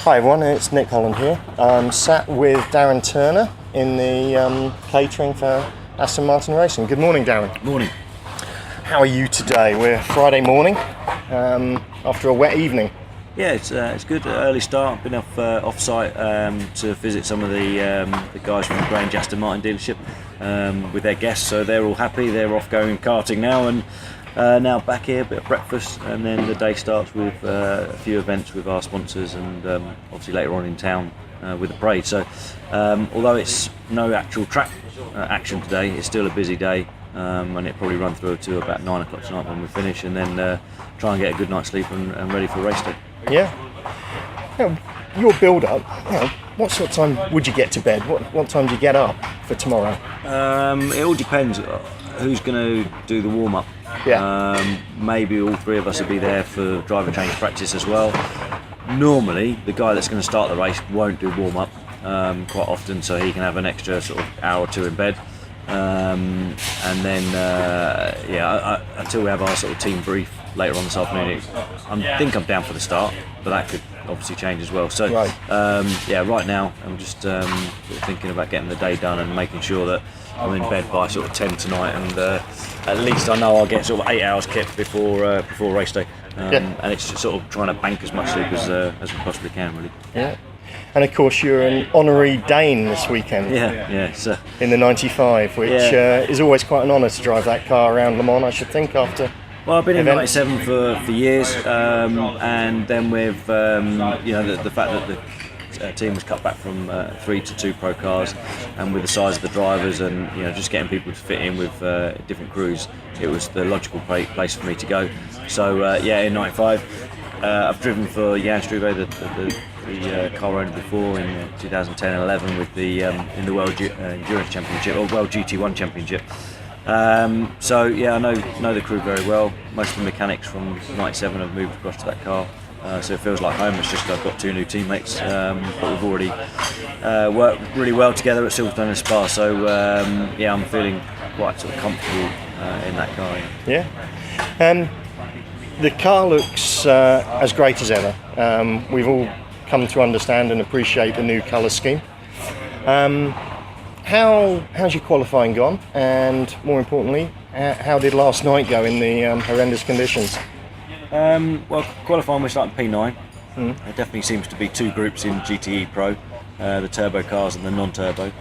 Hi everyone, it's Nick Holland here. I'm sat with Darren Turner in the catering for Aston Martin Racing. Good morning, Darren. Morning. How are you today? We're Friday morning after a wet evening. Yeah, it's good. Early start. Been off site to visit some of the guys from the Grange Aston Martin dealership with their guests. So they're all happy. They're off going karting now, and now back here, a bit of breakfast, and then the day starts with a few events with our sponsors, and obviously later on in town with the parade. So although it's no actual track action today, it's still a busy day. And it probably run through to about 9 o'clock tonight when we finish, and then try and get a good night's sleep and ready for race day. Yeah. Your build-up, what sort of time would you get to bed? What time do you get up for tomorrow? It all depends who's going to do the warm-up. Yeah. Maybe all three of us will be there for driver change practice as well. Normally, the guy that's going to start the race won't do warm-up quite often, so he can have an extra sort of hour or two in bed. And then, until we have our sort of team brief later on this afternoon, I think I'm down for the start, but that could obviously change as well. So, right. Right now I'm just sort of thinking about getting the day done and making sure that I'm in bed by sort of 10 tonight, and at least I know I'll get sort of 8 hours kept before race day. And it's just sort of trying to bank as much sleep as we possibly can, really. Yeah. And of course, you're an honorary Dane this weekend. Yeah. In the 95, which is always quite an honour to drive that car around Le Mans, I should think, after. Well, I've been events. in 97 for years, and then with the fact that the team was cut back from 3 to 2 pro cars, and with the size of the drivers, and just getting people to fit in with different crews, it was the logical place for me to go. So in 95, I've driven for Jan Struve, the car owner before, in 2010 and 11 with the in the World Endurance Championship or World GT1 Championship. I know the crew very well. Most of the mechanics from 97 have moved across to that car, so it feels like home. It's just I've got 2 new teammates, but we've already worked really well together at Silverstone and Spa. So I'm feeling quite sort of comfortable in that car. Yeah. The car looks as great as ever. We've all come to understand and appreciate the new colour scheme. How's your qualifying gone? And more importantly, how did last night go in the horrendous conditions? Well, qualifying we're starting P9. There definitely seems to be 2 groups in GTE Pro, the turbo cars and the non-turbo.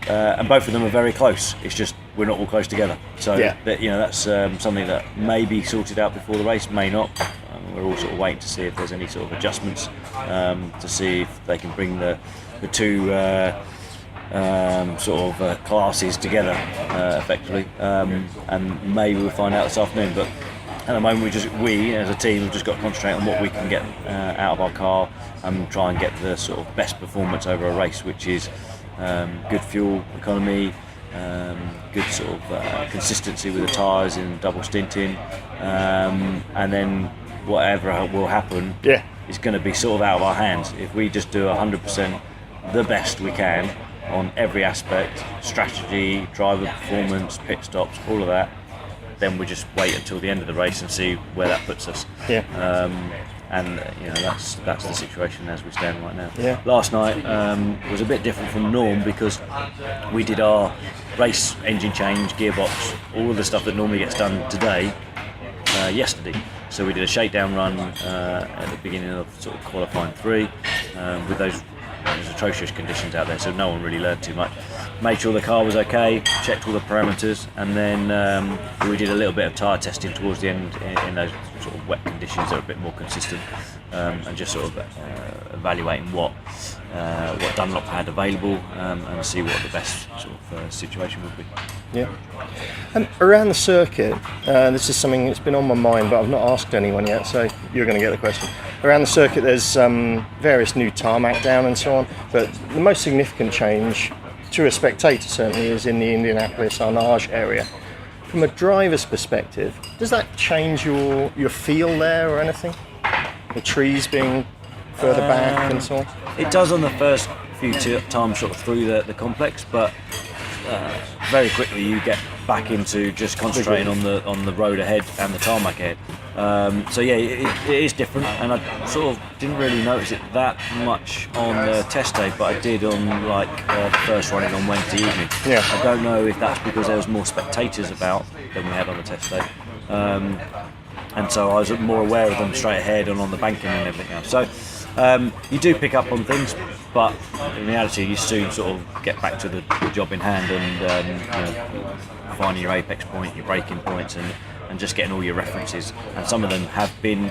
And both of them are very close. It's just we're not all close together. So that's something that may be sorted out before the race, may not. We're all sort of waiting to see if there's any sort of adjustments to see if they can bring the 2 classes together effectively, and maybe we'll find out this afternoon. But at the moment, we as a team have just got to concentrate on what we can get out of our car and try and get the sort of best performance over a race, which is good fuel economy, good sort of consistency with the tyres and double stinting, and then whatever will happen is going to be sort of out of our hands. If we just do 100% the best we can on every aspect, strategy, driver performance, pit stops, all of that, then we just wait until the end of the race and see where that puts us. That's the situation as we stand right now. Last night was a bit different from the norm because we did our race engine change, gearbox, all of the stuff that normally gets done today, yesterday. So we did a shakedown run at the beginning of sort of qualifying 3 with those atrocious conditions out there, so no one really learned too much. Made sure the car was okay, checked all the parameters, and then we did a little bit of tyre testing towards the end in those sort of wet conditions that are a bit more consistent, and just sort of evaluating what Dunlop had available, and see what the best sort of situation would be. Around the circuit, this is something that's been on my mind, but I've not asked anyone yet, so you're going to get the question. Around the circuit, there's various new tarmac down and so on, but the most significant change, to a spectator certainly, is in the Indianapolis Arnage area. From a driver's perspective, does that change your feel there or anything? The trees being further back and so on? It does on the first few times sort of through the complex, but very quickly you get back into just concentrating on the road ahead and the tarmac ahead. So yeah, it is different, and I sort of didn't really notice it that much on the test day, but I did on the first running on Wednesday evening. Yeah. I don't know if that's because there was more spectators about than we had on the test day. And so I was more aware of them straight ahead and on the banking and everything else. So you do pick up on things, but in reality you soon sort of get back to the job in hand and finding your apex point, your braking points, and just getting all your references. And some of them have been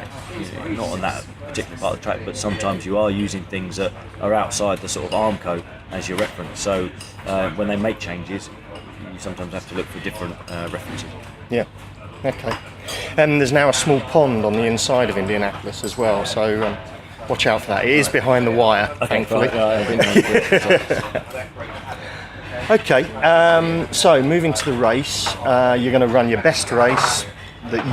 not on that particular part of the track, but sometimes you are using things that are outside the sort of arm code as your reference. So when they make changes, you sometimes have to look for different references. Yeah. Okay. And there's now a small pond on the inside of Indianapolis as well, so watch out for that. It is behind the wire, thankfully. Okay, so moving to the race, you're going to run your best race that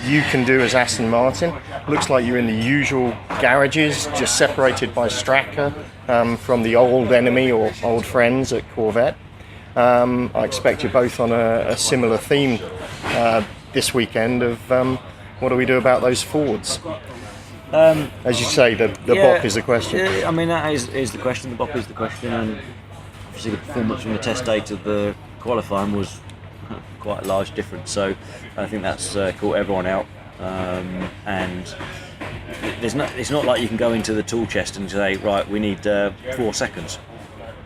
you can do as Aston Martin. Looks like you're in the usual garages, just separated by Straka from the old enemy or old friends at Corvette. I expect you're both on a similar theme this weekend of what do we do about those Fords? As you say, the BOP is the question. I mean, that is the question. The BOP is the question, and obviously the performance from the test day to the qualifying was quite a large difference. So I think that's caught everyone out. And it's not like you can go into the tool chest and say, right, we need 4 seconds.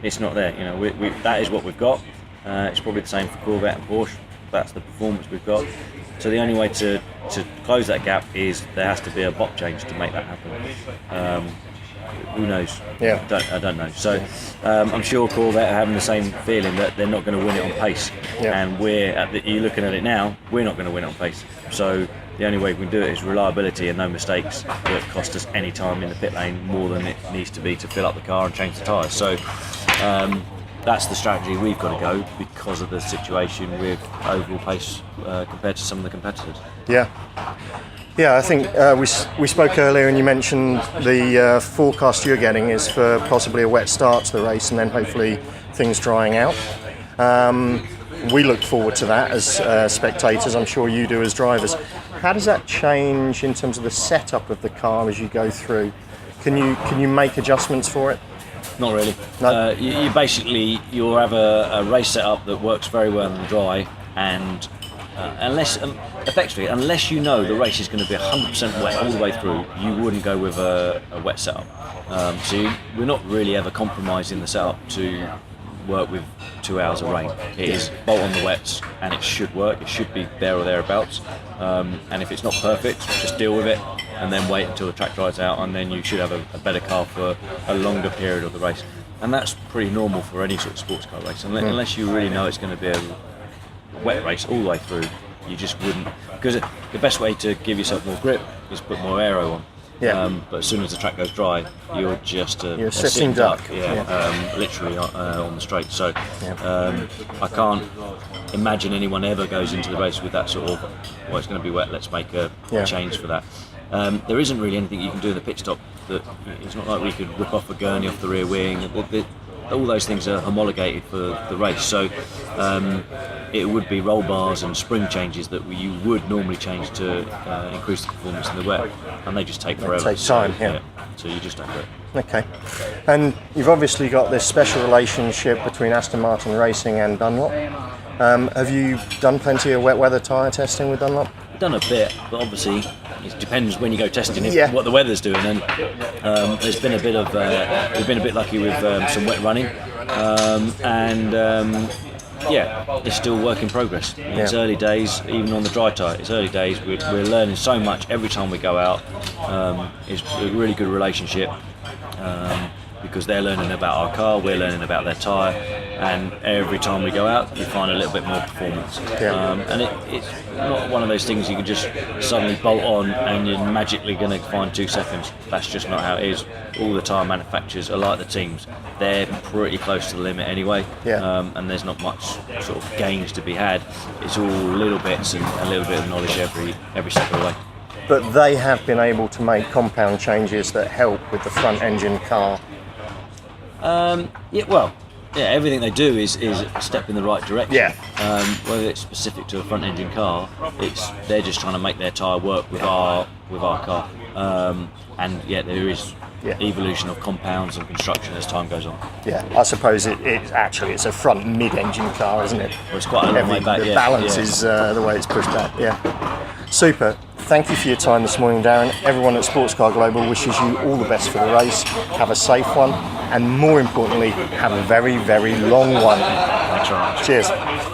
It's not there. That is what we've got. It's probably the same for Corvette and Porsche. That's the performance we've got. So the only way to close that gap is there has to be a BOP change to make that happen. Who knows? Yeah. I don't know. So I'm sure Corvette are having the same feeling that they're not going to win it on pace. Yeah. And you're looking at it now, we're not going to win it on pace. So the only way we can do it is reliability and no mistakes that cost us any time in the pit lane more than it needs to be to fill up the car and change the tyres. So that's the strategy we've got to go because of the situation with overall pace compared to some of the competitors. Yeah. Yeah, I think we spoke earlier and you mentioned the forecast you're getting is for possibly a wet start to the race and then hopefully things drying out. We look forward to that as spectators, I'm sure you do as drivers. How does that change in terms of the setup of the car as you go through? Can you make adjustments for it? Not really. No? You basically you'll have a race setup that works very well in the dry, and unless you know the race is going to be 100% wet all the way through, you wouldn't go with a wet setup. So we're not really ever compromising the setup to work with 2 hours of rain. It is bolt on the wets, and it should work. It should be there or thereabouts. And if it's not perfect, just deal with it, and then wait until the track dries out, and then you should have a better car for a longer period of the race. And that's pretty normal for any sort of sports car race, unless you really know it's going to be a wet race all the way through. You just wouldn't, because the best way to give yourself more grip is put more aero on. Yeah. But as soon as the track goes dry, you're just a sitting duck. Literally on the straight. So I can't imagine anyone ever goes into the race with that sort of, well, it's going to be wet, let's make a change for that. There isn't really anything you can do in the pit stop. It's not like we could rip off a gurney off the rear wing. All those things are homologated for the race. So it would be roll bars and spring changes that you would normally change to increase the performance in the wet, and they just take forever. They take time, yeah. So you just don't do it. Okay. And you've obviously got this special relationship between Aston Martin Racing and Dunlop. Have you done plenty of wet weather tyre testing with Dunlop? Done a bit, but obviously it depends when you go testing what the weather's doing. And there's been a bit of we've been a bit lucky with some wet running, it's still work in progress. It's early days, even on the dry tyre. It's early days. We're learning so much every time we go out. It's a really good relationship. Because they're learning about our car, we're learning about their tyre, and every time we go out, you find a little bit more performance. And it's not one of those things you can just suddenly bolt on and you're magically going to find 2 seconds. That's just not how it is. All the tyre manufacturers are like the teams; they're pretty close to the limit anyway, and there's not much sort of gains to be had. It's all little bits and a little bit of knowledge every step of the way. But they have been able to make compound changes that help with the front engine car. everything they do is a step in the right direction. Yeah. Whether it's specific to a front engine car, they're just trying to make their tyre work with our car. And there is evolution of compounds and construction as time goes on. Yeah, I suppose it's a front mid-engine car, isn't it? Well, it's quite a long way back. The balance is the way it's pushed back. Yeah. Super. Thank you for your time this morning, Darren. Everyone at Sports Car Global wishes you all the best for the race. Have a safe one, and more importantly, have a very, very long one. Thanks very much. Cheers.